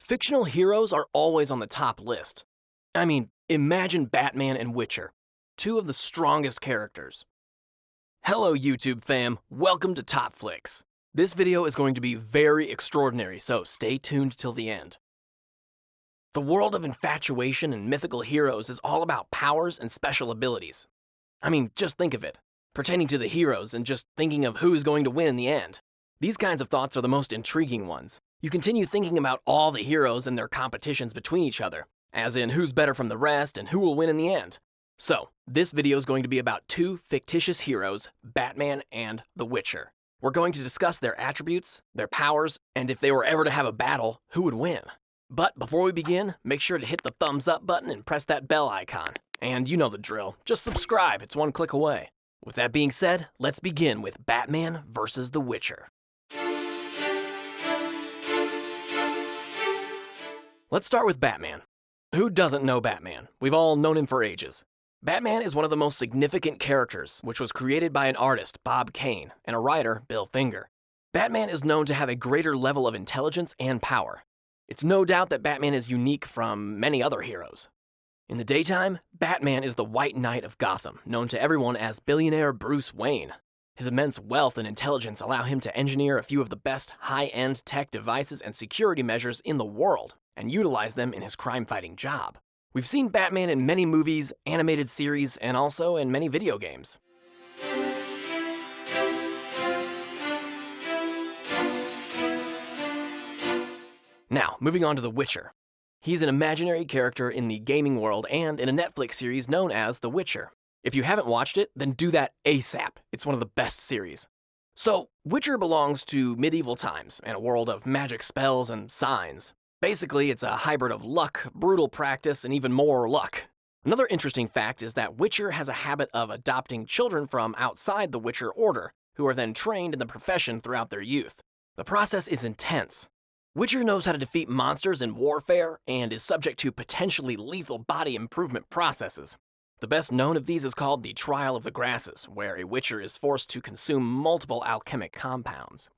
Fictional heroes are always on the top list. I mean, imagine Batman and Witcher, two of the strongest characters. Hello YouTube fam, welcome to Top Flicks. This video is going to be very extraordinary, so stay tuned till the end. The world of infatuation and mythical heroes is all about powers and special abilities. I mean, just think of it, pertaining to the heroes and just thinking of who's going to win in the end. These kinds of thoughts are the most intriguing ones. You continue thinking about all the heroes and their competitions between each other, as in who's better from the rest and who will win in the end. So, this video is going to be about two fictitious heroes, Batman and The Witcher. We're going to discuss their attributes, their powers, and if they were ever to have a battle, who would win. But before we begin, make sure to hit the thumbs up button and press that bell icon. And you know the drill, just subscribe, it's one click away. With that being said, let's begin with Batman versus The Witcher. Let's start with Batman. Who doesn't know Batman? We've all known him for ages. Batman is one of the most significant characters, which was created by an artist, Bob Kane, and a writer, Bill Finger. Batman is known to have a greater level of intelligence and power. It's no doubt that Batman is unique from many other heroes. In the daytime, Batman is the White Knight of Gotham, known to everyone as billionaire Bruce Wayne. His immense wealth and intelligence allow him to engineer a few of the best high-end tech devices and security measures in the world, and utilize them in his crime-fighting job. We've seen Batman in many movies, animated series, and also in many video games. Now, moving on to The Witcher. He's an imaginary character in the gaming world and in a Netflix series known as The Witcher. If you haven't watched it, then do that ASAP. It's one of the best series. So, Witcher belongs to medieval times and a world of magic spells and signs. Basically, it's a hybrid of luck, brutal practice, and even more luck. Another interesting fact is that Witcher has a habit of adopting children from outside the Witcher order, who are then trained in the profession throughout their youth. The process is intense. Witcher knows how to defeat monsters in warfare and is subject to potentially lethal body improvement processes. The best known of these is called the Trial of the Grasses, where a Witcher is forced to consume multiple alchemic compounds.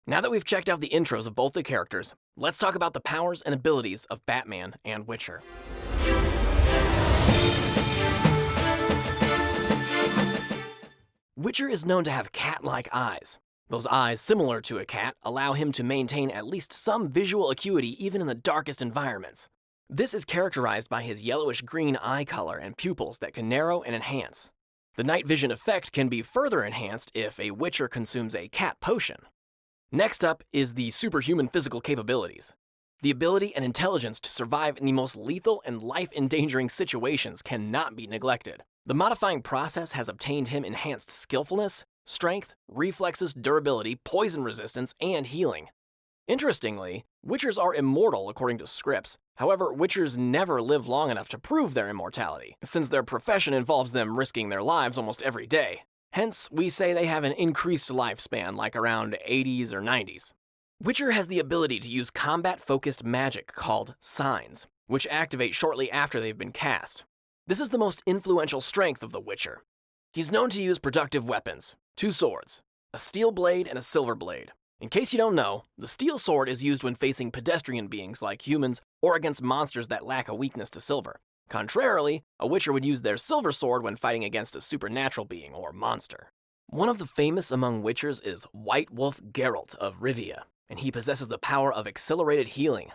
Now that we've checked out the intros of both the characters, let's talk about the powers and abilities of Batman and Witcher. Witcher is known to have cat-like eyes. Those eyes, similar to a cat, allow him to maintain at least some visual acuity even in the darkest environments. This is characterized by his yellowish-green eye color and pupils that can narrow and enhance. The night vision effect can be further enhanced if a Witcher consumes a cat potion. Next up is the superhuman physical capabilities. The ability and intelligence to survive in the most lethal and life-endangering situations cannot be neglected. The modifying process has obtained him enhanced skillfulness, strength, reflexes, durability, poison resistance, and healing. Interestingly, Witchers are immortal according to scripts. However, Witchers never live long enough to prove their immortality, since their profession involves them risking their lives almost every day. Hence, we say they have an increased lifespan, like around 80s or 90s. Witcher has the ability to use combat-focused magic called signs, which activate shortly after they've been cast. This is the most influential strength of the Witcher. He's known to use productive weapons, two swords, a steel blade and a silver blade. In case you don't know, the steel sword is used when facing pedestrian beings like humans or against monsters that lack a weakness to silver. Contrarily, a Witcher would use their silver sword when fighting against a supernatural being or monster. One of the famous among Witchers is White Wolf Geralt of Rivia, and he possesses the power of accelerated healing.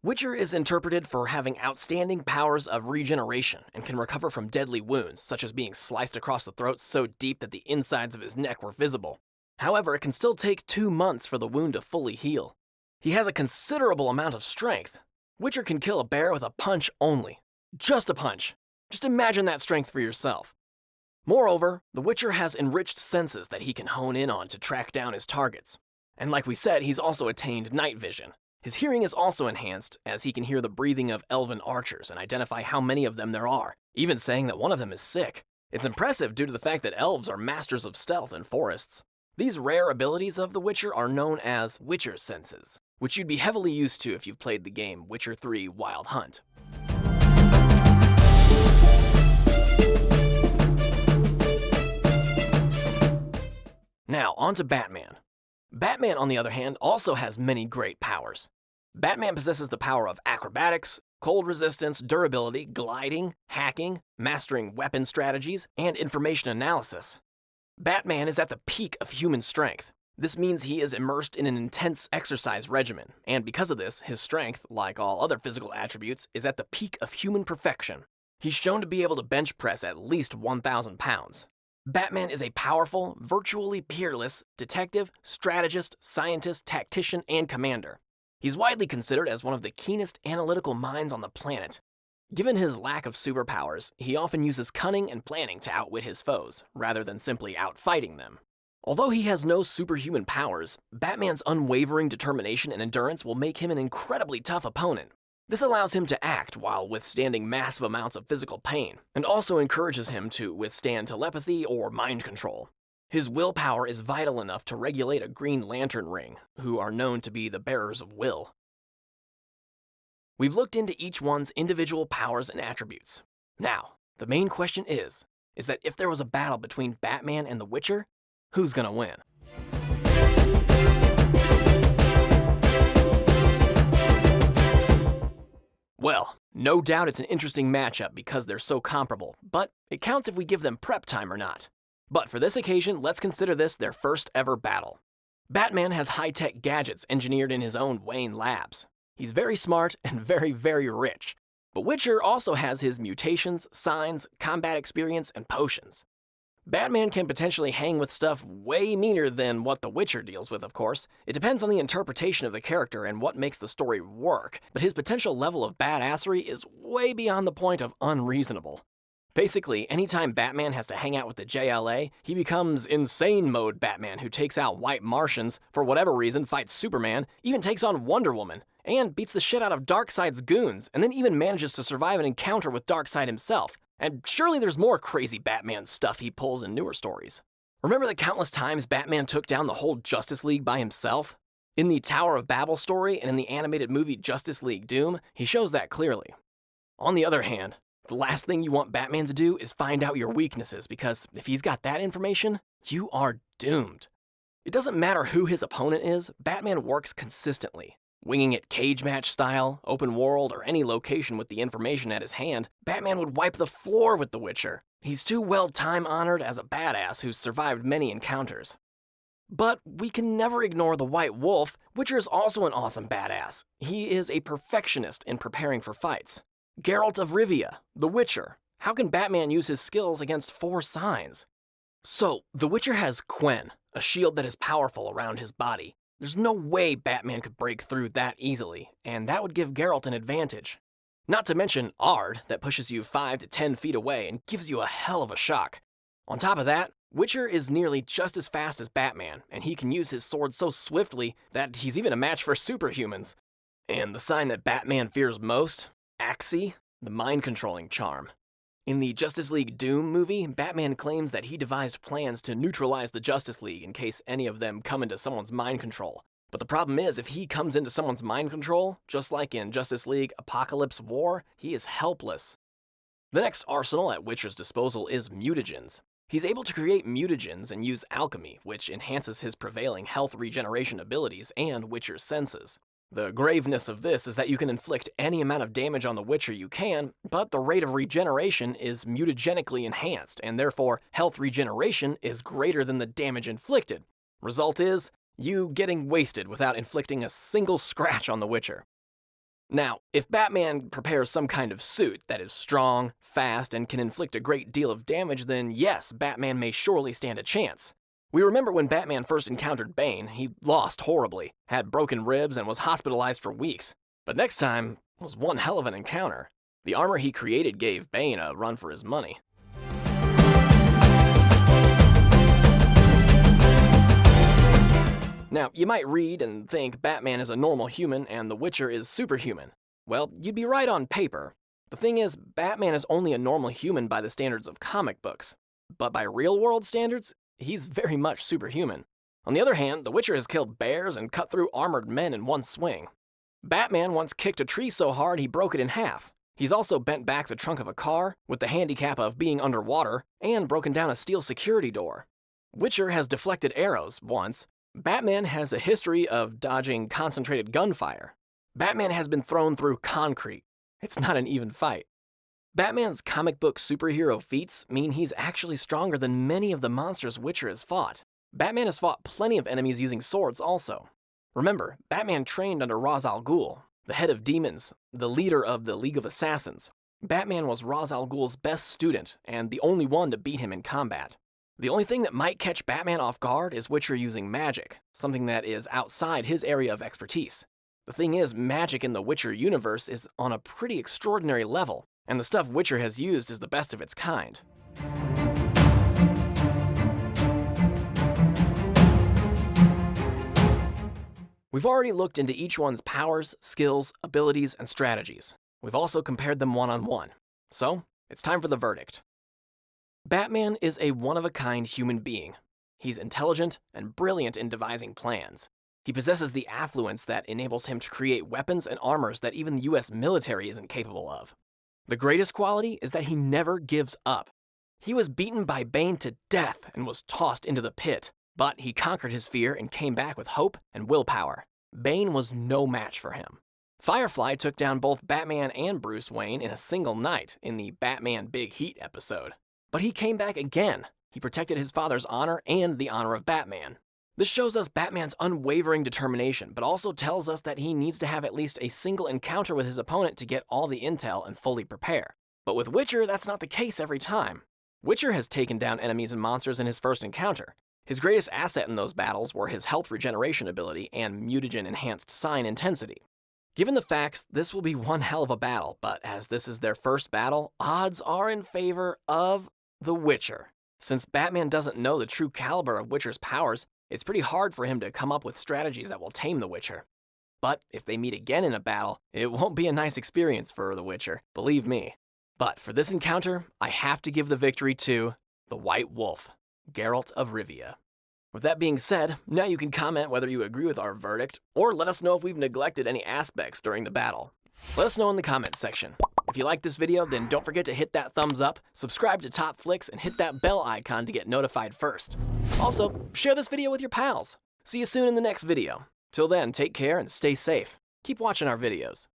Witcher is interpreted for having outstanding powers of regeneration and can recover from deadly wounds, such as being sliced across the throat so deep that the insides of his neck were visible. However, it can still take 2 months for the wound to fully heal. He has a considerable amount of strength. Witcher can kill a bear with a punch only. Just a punch. Just imagine that strength for yourself. Moreover, the Witcher has enriched senses that he can hone in on to track down his targets. And like we said, he's also attained night vision. His hearing is also enhanced, as he can hear the breathing of elven archers and identify how many of them there are, even saying that one of them is sick. It's impressive due to the fact that elves are masters of stealth in forests. These rare abilities of the Witcher are known as Witcher senses, which you'd be heavily used to if you've played the game Witcher 3 Wild Hunt. Now, on to Batman. Batman, on the other hand, also has many great powers. Batman possesses the power of acrobatics, cold resistance, durability, gliding, hacking, mastering weapon strategies, and information analysis. Batman is at the peak of human strength. This means he is immersed in an intense exercise regimen, and because of this, his strength, like all other physical attributes, is at the peak of human perfection. He's shown to be able to bench press at least 1,000 pounds. Batman is a powerful, virtually peerless detective, strategist, scientist, tactician, and commander. He's widely considered as one of the keenest analytical minds on the planet. Given his lack of superpowers, he often uses cunning and planning to outwit his foes, rather than simply outfighting them. Although he has no superhuman powers, Batman's unwavering determination and endurance will make him an incredibly tough opponent. This allows him to act while withstanding massive amounts of physical pain, and also encourages him to withstand telepathy or mind control. His willpower is vital enough to regulate a Green Lantern ring, who are known to be the bearers of will. We've looked into each one's individual powers and attributes. Now, the main question is that if there was a battle between Batman and the Witcher, who's gonna win? Well, no doubt it's an interesting matchup because they're so comparable, but it counts if we give them prep time or not. But for this occasion, let's consider this their first ever battle. Batman has high-tech gadgets engineered in his own Wayne labs. He's very smart and very, very rich. But Witcher also has his mutations, signs, combat experience, and potions. Batman can potentially hang with stuff way meaner than what the Witcher deals with, of course. It depends on the interpretation of the character and what makes the story work, but his potential level of badassery is way beyond the point of unreasonable. Basically, anytime Batman has to hang out with the JLA, he becomes insane mode Batman who takes out white Martians, for whatever reason fights Superman, even takes on Wonder Woman, and beats the shit out of Darkseid's goons, and then even manages to survive an encounter with Darkseid himself. And surely there's more crazy Batman stuff he pulls in newer stories. Remember the countless times Batman took down the whole Justice League by himself? In the Tower of Babel story and in the animated movie Justice League Doom, he shows that clearly. On the other hand, the last thing you want Batman to do is find out your weaknesses, because if he's got that information, you are doomed. It doesn't matter who his opponent is, Batman works consistently. Winging it cage match style, open world, or any location with the information at his hand, Batman would wipe the floor with the Witcher. He's too well time-honored as a badass who's survived many encounters. But we can never ignore the White Wolf. Witcher is also an awesome badass. He is a perfectionist in preparing for fights. Geralt of Rivia, the Witcher. How can Batman use his skills against 4 signs? So, the Witcher has Quen, a shield that is powerful around his body. There's no way Batman could break through that easily, and that would give Geralt an advantage. Not to mention Ard, that pushes you 5 to 10 feet away and gives you a hell of a shock. On top of that, Witcher is nearly just as fast as Batman, and he can use his sword so swiftly that he's even a match for superhumans. And the sign that Batman fears most? Axii, the mind-controlling charm. In the Justice League Doom movie, Batman claims that he devised plans to neutralize the Justice League in case any of them come into someone's mind control. But the problem is, if he comes into someone's mind control, just like in Justice League Apocalypse War, he is helpless. The next arsenal at Witcher's disposal is mutagens. He's able to create mutagens and use alchemy, which enhances his prevailing health regeneration abilities and Witcher's senses. The graveness of this is that you can inflict any amount of damage on the Witcher you can, but the rate of regeneration is mutagenically enhanced, and therefore health regeneration is greater than the damage inflicted. Result is, you getting wasted without inflicting a single scratch on the Witcher. Now, if Batman prepares some kind of suit that is strong, fast, and can inflict a great deal of damage, then yes, Batman may surely stand a chance. We remember when Batman first encountered Bane, he lost horribly, had broken ribs, and was hospitalized for weeks. But next time was one hell of an encounter. The armor he created gave Bane a run for his money. Now, you might read and think Batman is a normal human and the Witcher is superhuman. Well, you'd be right on paper. The thing is, Batman is only a normal human by the standards of comic books. But by real-world standards, he's very much superhuman. On the other hand, the Witcher has killed bears and cut through armored men in one swing. Batman once kicked a tree so hard he broke it in half. He's also bent back the trunk of a car, with the handicap of being underwater, and broken down a steel security door. Witcher has deflected arrows once. Batman has a history of dodging concentrated gunfire. Batman has been thrown through concrete. It's not an even fight. Batman's comic book superhero feats mean he's actually stronger than many of the monsters Witcher has fought. Batman has fought plenty of enemies using swords also. Remember, Batman trained under Ra's al Ghul, the head of demons, the leader of the League of Assassins. Batman was Ra's al Ghul's best student and the only one to beat him in combat. The only thing that might catch Batman off guard is Witcher using magic, something that is outside his area of expertise. The thing is, magic in the Witcher universe is on a pretty extraordinary level, and the stuff Witcher has used is the best of its kind. We've already looked into each one's powers, skills, abilities, and strategies. We've also compared them one-on-one. So, it's time for the verdict. Batman is a one-of-a-kind human being. He's intelligent and brilliant in devising plans. He possesses the affluence that enables him to create weapons and armors that even the US military isn't capable of. The greatest quality is that he never gives up. He was beaten by Bane to death and was tossed into the pit, but he conquered his fear and came back with hope and willpower. Bane was no match for him. Firefly took down both Batman and Bruce Wayne in a single night in the Batman Big Heat episode. But he came back again. He protected his father's honor and the honor of Batman. This shows us Batman's unwavering determination, but also tells us that he needs to have at least a single encounter with his opponent to get all the intel and fully prepare. But with Witcher, that's not the case every time. Witcher has taken down enemies and monsters in his first encounter. His greatest asset in those battles were his health regeneration ability and mutagen-enhanced sign intensity. Given the facts, this will be one hell of a battle, but as this is their first battle, odds are in favor of the Witcher. Since Batman doesn't know the true caliber of Witcher's powers, it's pretty hard for him to come up with strategies that will tame the Witcher. But if they meet again in a battle, it won't be a nice experience for the Witcher, believe me. But for this encounter, I have to give the victory to the White Wolf, Geralt of Rivia. With that being said, now you can comment whether you agree with our verdict, or let us know if we've neglected any aspects during the battle. Let us know in the comments section. If you like this video, then don't forget to hit that thumbs up, subscribe to Top Flicks, and hit that bell icon to get notified first. Also, share this video with your pals. See you soon in the next video. Till then, take care and stay safe. Keep watching our videos.